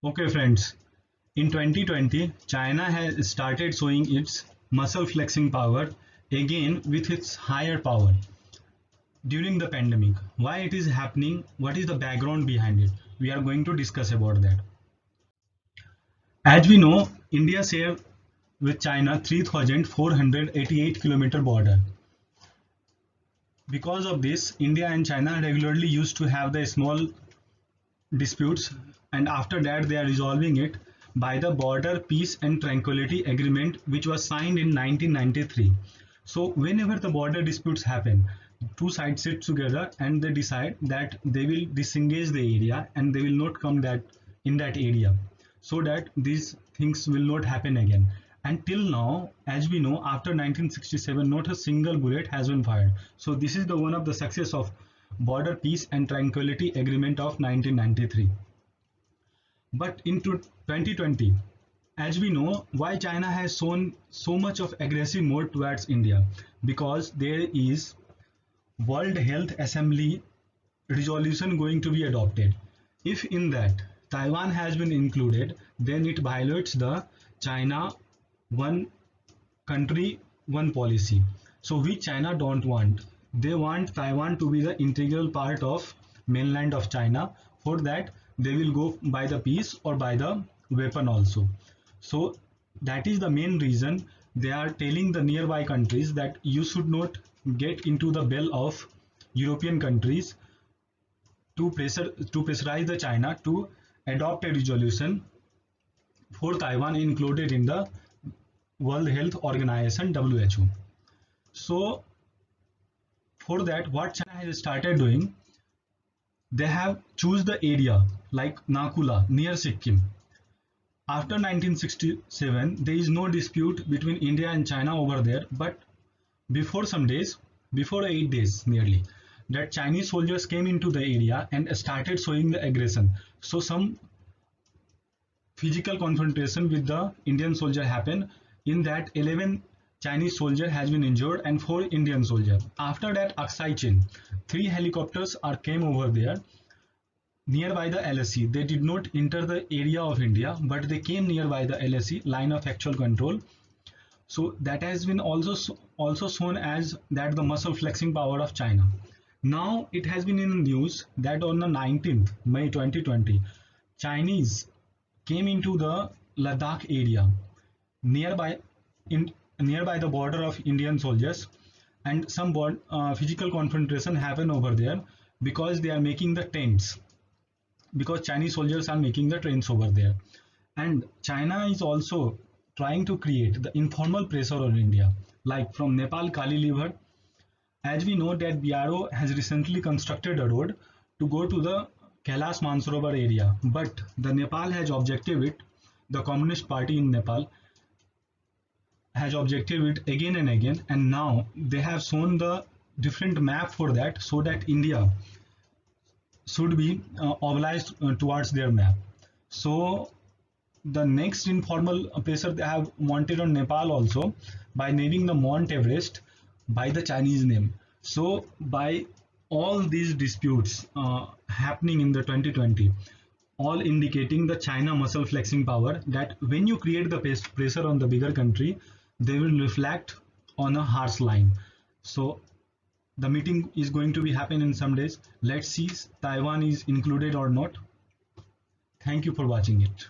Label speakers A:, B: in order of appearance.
A: Okay, friends, in 2020, China has started showing its muscle flexing power again with its higher power during the pandemic. Why it is happening? What is the background behind it? We are going to discuss about that. As we know, India shares with China 3,488 kilometer border. Because of this, India and China regularly used to have the small disputes, and after that they are resolving it by the Border Peace and Tranquility Agreement, which was signed in 1993. So whenever the border disputes happen, two sides sit together and they decide that they will disengage the area and they will not come that in that area, so that these things will not happen again. Until now, as we know, after 1967, not a single bullet has been fired. So this is the one of the success of Border Peace and Tranquility Agreement of 1993. But into 2020, as we know, why China has shown so much of aggressive mode towards India, because there is World Health Assembly resolution going to be adopted. If in that Taiwan has been included, then it violates the China one country one policy. So which China don't want. They want Taiwan to be the integral part of mainland of China. For that they will go by the peace or by the weapon also. So that is the main reason they are telling the nearby countries that you should not get into the bell of European countries to pressurize the China to adopt a resolution for Taiwan included in the World Health Organization WHO. So for that, what China has started doing, they have choose the area like Nakula near Sikkim. After 1967, there is no dispute between India and China over there. But before some days, before 8 days nearly, that Chinese soldiers came into the area and started showing the aggression. So some physical confrontation with the Indian soldier happened. In that, 11 Chinese soldier has been injured and 4 Indian soldier. After that, Aksai Chin, 3 helicopters are came over there nearby the LSC. They did not enter the area of India, but they came nearby the LSC line of actual control. So that has been also shown as that the muscle flexing power of China. Now it has been in the news that on the 19th May 2020, Chinese came into the Ladakh area nearby in nearby the border of Indian soldiers, and some physical confrontation happened over there because they are making the tents, because Chinese soldiers are making the trains over there. And China is also trying to create the informal pressure on India, like from Nepal Kali River. As we know that BRO has recently constructed a road to go to the Kailash Mansarovar area, but the Nepal has objected it. The Communist Party in Nepal has objected it again and again, and now they have shown the different map for that, so that India should be obliged towards their map. So the next informal pressure they have wanted on Nepal also by naming the Mount Everest by the Chinese name. So by all these disputes happening in the 2020, all indicating the China muscle flexing power, that when you create the pressure on the bigger country, they will reflect on a harsh line. So the meeting is going to be happen in some days. Let's see Taiwan is included or not. Thank you for watching it.